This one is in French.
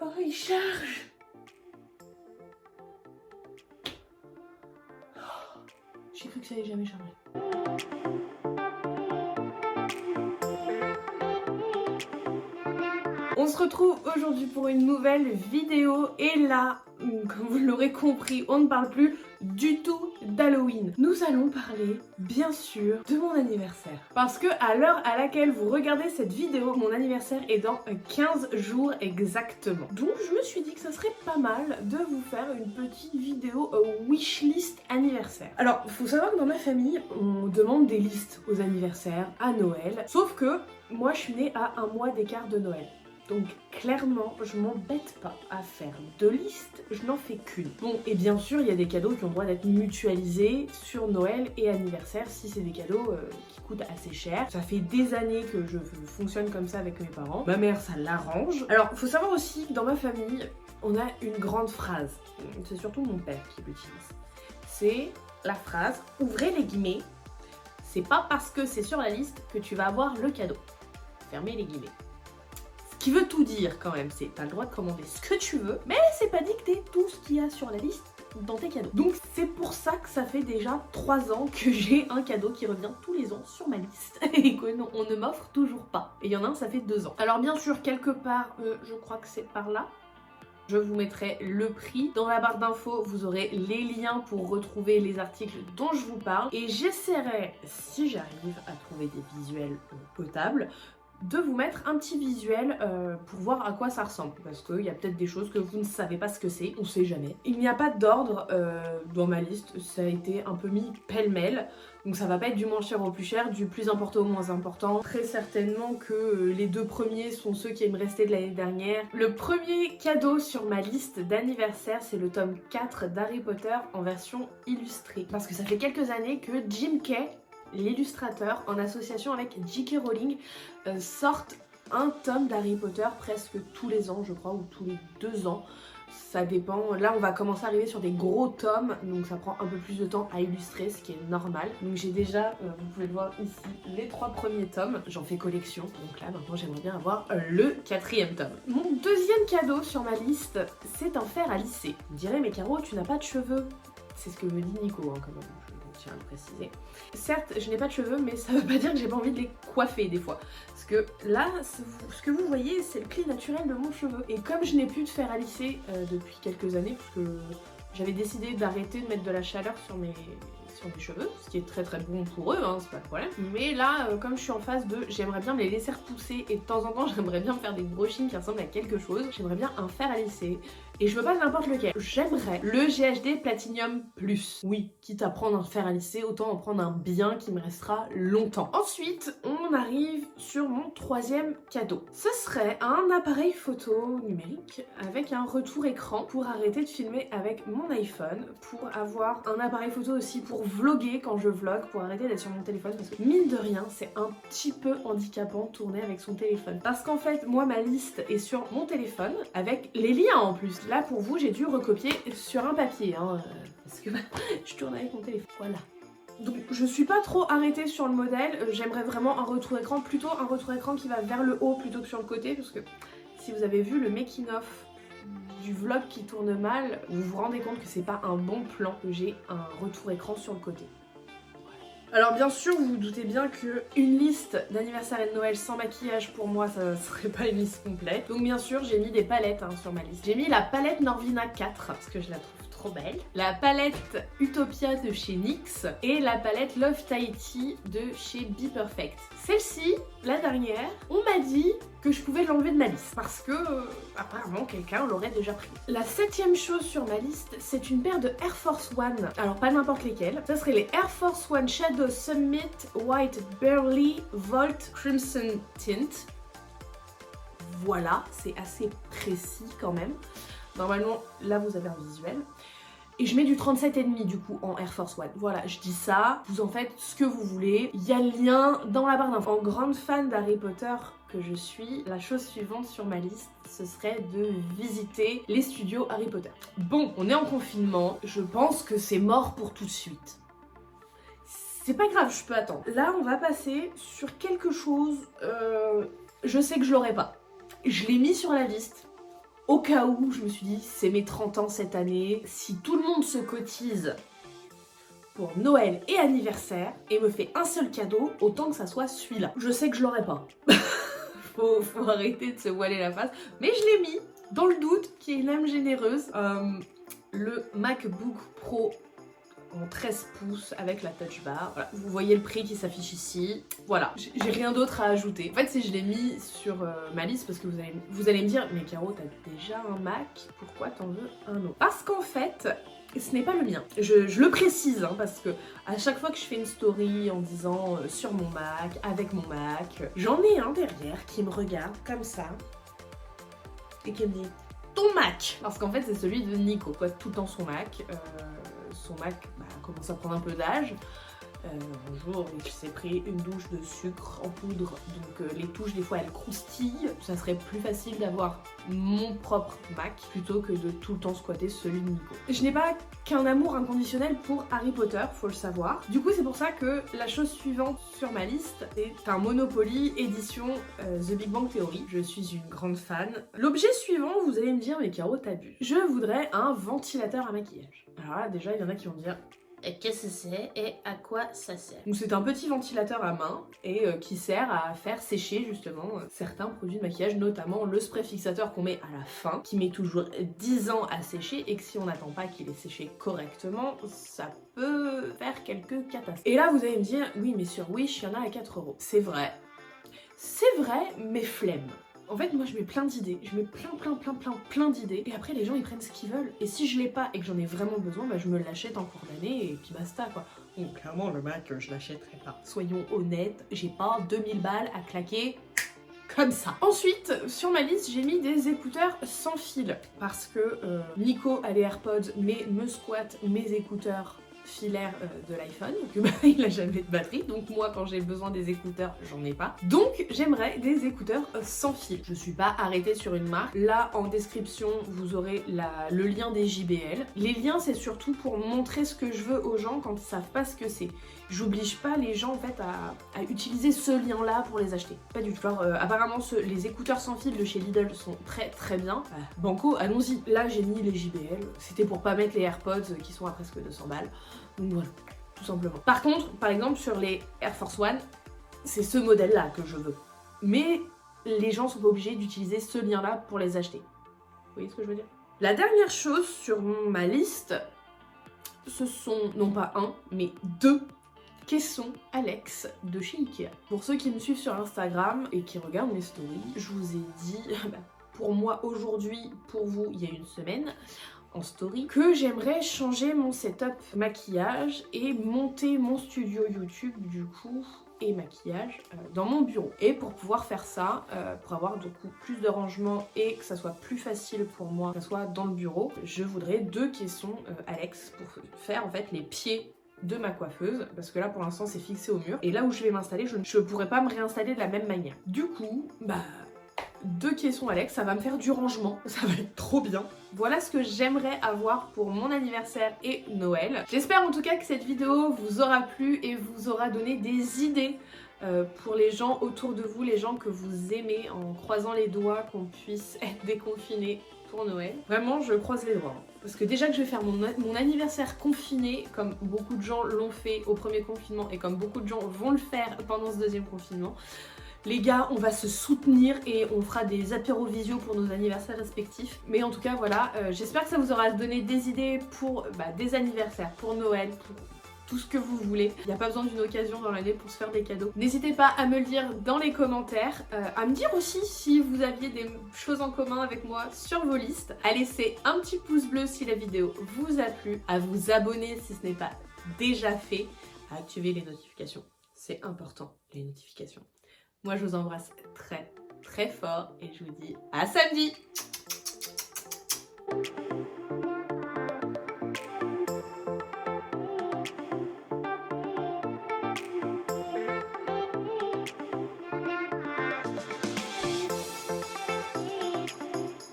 Oh, il charge. J'ai cru que ça allait jamais charger. On se retrouve aujourd'hui pour une nouvelle vidéo et là, comme vous l'aurez compris, on ne parle plus du tout d'Halloween. Nous allons parler, bien sûr, de mon anniversaire. Parce que à l'heure à laquelle vous regardez cette vidéo, mon anniversaire est dans 15 jours exactement. Donc je me suis dit que ça serait pas mal de vous faire une petite vidéo wishlist anniversaire. Alors, faut savoir que dans ma famille, on demande des listes aux anniversaires, à Noël. Sauf que moi, je suis née à un mois d'écart de Noël. Donc clairement, je m'embête pas à faire de liste, je n'en fais qu'une. Bon, et bien sûr, il y a des cadeaux qui ont le droit d'être mutualisés sur Noël et anniversaire si c'est des cadeaux qui coûtent assez cher. Ça fait des années que je fonctionne comme ça avec mes parents. Ma mère, ça l'arrange. Alors, faut savoir aussi que dans ma famille, on a une grande phrase. C'est surtout mon père qui l'utilise. C'est la phrase, ouvrez les guillemets, c'est pas parce que c'est sur la liste que tu vas avoir le cadeau. Fermez les guillemets. Qui veut tout dire quand même, c'est t'as le droit de commander ce que tu veux, mais c'est pas dicté tout ce qu'il y a sur la liste dans tes cadeaux. Donc c'est pour ça que ça fait déjà 3 ans que j'ai un cadeau qui revient tous les ans sur ma liste et qu'on ne m'offre toujours pas. Et il y en a un, ça fait 2 ans. Alors bien sûr, quelque part, je crois que c'est par là. Je vous mettrai le prix. Dans la barre d'infos, vous aurez les liens pour retrouver les articles dont je vous parle. Et j'essaierai, si j'arrive à trouver des visuels potables, de vous mettre un petit visuel pour voir à quoi ça ressemble, parce qu'il y a peut-être des choses que vous ne savez pas ce que c'est, on sait jamais. Il n'y a pas d'ordre dans ma liste, ça a été un peu mis pêle-mêle, donc ça va pas être du moins cher au plus cher, du plus important au moins important. Très certainement que les 2 premiers sont ceux qui me restaient de l'année dernière. Le premier cadeau sur ma liste d'anniversaire, c'est le tome 4 d'Harry Potter en version illustrée, parce que ça fait quelques années que Jim Kay, l'illustrateur, en association avec J.K. Rowling, sortent un tome d'Harry Potter presque tous les ans, je crois, ou tous les 2 ans. Ça dépend. Là, on va commencer à arriver sur des gros tomes, donc ça prend un peu plus de temps à illustrer, ce qui est normal. Donc j'ai déjà, vous pouvez le voir ici, les 3 premiers tomes. J'en fais collection, donc là, maintenant, j'aimerais bien avoir le 4e tome. Mon deuxième cadeau sur ma liste, c'est un fer à lisser. Vous me direz, mais Caro, tu n'as pas de cheveux. C'est ce que me dit Nico, hein, quand même. Je tiens à le préciser. Certes, je n'ai pas de cheveux, mais ça veut pas dire que j'ai pas envie de les coiffer des fois. Parce que là, ce que vous voyez, c'est le pli naturel de mon cheveu. Et comme je n'ai plus de fer à lisser depuis quelques années, parce que j'avais décidé d'arrêter de mettre de la chaleur sur mes cheveux, ce qui est très bon pour eux, hein, c'est pas le problème. Mais là, comme je suis en phase de j'aimerais bien me les laisser repousser et de temps en temps j'aimerais bien faire des brushings qui ressemblent à quelque chose, j'aimerais bien un fer à lisser. Et je veux pas n'importe lequel. J'aimerais le GHD Platinum Plus. Oui, quitte à prendre un fer à lisser, autant en prendre un bien qui me restera longtemps. Ensuite, on arrive sur mon 3e cadeau. Ce serait un appareil photo numérique avec un retour écran pour arrêter de filmer avec mon iPhone, pour avoir un appareil photo aussi pour vlogger quand je vlog, pour arrêter d'être sur mon téléphone, parce que mine de rien, c'est un petit peu handicapant de tourner avec son téléphone. Parce qu'en fait, moi, ma liste est sur mon téléphone avec les liens en plus. Là, pour vous, j'ai dû recopier sur un papier, hein, parce que je tourne avec mon téléphone. Voilà. Donc, je suis pas trop arrêtée sur le modèle. J'aimerais vraiment un retour écran, plutôt un retour écran qui va vers le haut plutôt que sur le côté, parce que si vous avez vu le making-of du vlog qui tourne mal, vous vous rendez compte que c'est pas un bon plan que j'ai un retour écran sur le côté. Alors bien sûr, vous vous doutez bien que une liste d'anniversaire et de Noël sans maquillage, pour moi, ça serait pas une liste complète. Donc bien sûr, j'ai mis des palettes sur ma liste. J'ai mis la palette Norvina 4, parce que je la trouve trop belle. La palette Utopia de chez NYX et la palette Love Tahiti de chez Be Perfect. Celle-ci, la dernière, on m'a dit que je pouvais l'enlever de ma liste parce que apparemment quelqu'un l'aurait déjà pris. La 7e chose sur ma liste, c'est une paire de Air Force One. Alors pas n'importe lesquelles. Ça serait les Air Force One Shadow Summit White Burley Volt Crimson Tint. Voilà, c'est assez précis quand même. Normalement, là vous avez un visuel. Et je mets du 37,5 du coup en Air Force One. Voilà, je dis ça, vous en faites ce que vous voulez. Il y a le lien dans la barre d'infos. En grande fan d'Harry Potter que je suis, la chose suivante sur ma liste, ce serait de visiter les studios Harry Potter. Bon, on est en confinement, je pense que c'est mort pour tout de suite. C'est pas grave, je peux attendre. Là, on va passer sur quelque chose, je sais que je l'aurai pas. Je l'ai mis sur la liste. Au cas où, je me suis dit, c'est mes 30 ans cette année, si tout le monde se cotise pour Noël et anniversaire et me fait un seul cadeau, autant que ça soit celui-là. Je sais que je l'aurai pas. faut arrêter de se voiler la face, mais je l'ai mis dans le doute, qui est une âme généreuse. Le MacBook Pro en 13 pouces avec la touch bar. Voilà. Vous voyez le prix qui s'affiche ici. Voilà, j'ai rien d'autre à ajouter. En fait, si je l'ai mis sur ma liste parce que vous allez me dire, mais Caro, t'as déjà un Mac, pourquoi t'en veux un autre? Parce qu'en fait, ce n'est pas le mien. Je le précise, hein, parce que à chaque fois que je fais une story en disant sur mon Mac, avec mon Mac, j'en ai un derrière qui me regarde comme ça et qui me dit ton Mac. Parce qu'en fait, c'est celui de Nico, quoi, tout le temps son Mac. Son Mac commence à prendre un peu d'âge. Un jour, il s'est pris une douche de sucre en poudre, donc les touches des fois elles croustillent. Ça serait plus facile d'avoir mon propre Mac plutôt que de tout le temps squatter celui de Nico. Je n'ai pas qu'un amour inconditionnel pour Harry Potter, faut le savoir. Du coup, c'est pour ça que la chose suivante sur ma liste est un Monopoly édition The Big Bang Theory. Je suis une grande fan. L'objet suivant, vous allez me dire, mais Caro, t'abuses. Je voudrais un ventilateur à maquillage. Alors là, déjà, il y en a qui vont me dire, et qu'est-ce que c'est et à quoi ça sert? Donc c'est un petit ventilateur à main et qui sert à faire sécher justement certains produits de maquillage, notamment le spray fixateur qu'on met à la fin, qui met toujours 10 ans à sécher et que si on n'attend pas qu'il ait séché correctement, ça peut faire quelques catastrophes. Et là vous allez me dire, oui mais sur Wish il y en a à 4 €. C'est vrai, mais flemme. En fait, moi je mets plein d'idées, je mets plein d'idées, et après les gens ils prennent ce qu'ils veulent. Et si je l'ai pas et que j'en ai vraiment besoin, bah je me l'achète en cours d'année et puis basta quoi. Donc clairement le Mac je l'achèterai pas. Soyons honnêtes, j'ai pas 2000 balles à claquer comme ça. Ensuite, sur ma liste, j'ai mis des écouteurs sans fil. Parce que Nico a les AirPods, mais me squatte mes écouteurs filaire de l'iPhone, que il a jamais de batterie, donc moi quand j'ai besoin des écouteurs j'en ai pas, donc j'aimerais des écouteurs sans fil. Je suis pas arrêtée sur une marque, là en description vous aurez le lien des JBL. Les liens c'est surtout pour montrer ce que je veux aux gens quand ils savent pas ce que c'est. J'oblige pas les gens en fait à utiliser ce lien là pour les acheter, pas du tout. Alors apparemment les écouteurs sans fil de chez Lidl sont très bien. Banco, allons-y. Là j'ai mis les JBL, c'était pour pas mettre les AirPods qui sont à presque 200 balles. Donc voilà, tout simplement. Par contre, par exemple sur les Air Force One, c'est ce modèle là que je veux. Mais les gens sont pas obligés d'utiliser ce lien là pour les acheter. Vous voyez ce que je veux dire? La dernière chose sur ma liste, ce sont non pas un, mais 2 caissons Alex de chez Ikea. Pour ceux qui me suivent sur Instagram et qui regardent mes stories, je vous ai dit, pour moi aujourd'hui, pour vous il y a une semaine, en story, que j'aimerais changer mon setup maquillage et monter mon studio YouTube du coup et maquillage dans mon bureau. Et pour pouvoir faire ça, pour avoir du coup plus de rangement et que ça soit plus facile pour moi, que ça soit dans le bureau, je voudrais 2 caissons Alex pour faire en fait les pieds de ma coiffeuse, parce que là pour l'instant c'est fixé au mur et là où je vais m'installer je ne pourrais pas me réinstaller de la même manière. Du coup 2 caissons Alex, ça va me faire du rangement, ça va être trop bien. Voilà ce que j'aimerais avoir pour mon anniversaire et Noël. J'espère en tout cas que cette vidéo vous aura plu et vous aura donné des idées pour les gens autour de vous, les gens que vous aimez, en croisant les doigts qu'on puisse être déconfinés pour Noël. Vraiment, je croise les doigts. Parce que déjà que je vais faire mon anniversaire confiné, comme beaucoup de gens l'ont fait au premier confinement et comme beaucoup de gens vont le faire pendant ce deuxième confinement, les gars, on va se soutenir et on fera des apéros visio pour nos anniversaires respectifs. Mais en tout cas, voilà, j'espère que ça vous aura donné des idées pour des anniversaires, pour Noël, pour tout ce que vous voulez. Il n'y a pas besoin d'une occasion dans l'année pour se faire des cadeaux. N'hésitez pas à me le dire dans les commentaires, à me dire aussi si vous aviez des choses en commun avec moi sur vos listes, à laisser un petit pouce bleu si la vidéo vous a plu, à vous abonner si ce n'est pas déjà fait, à activer les notifications. C'est important, les notifications. Moi je vous embrasse très fort et je vous dis à samedi!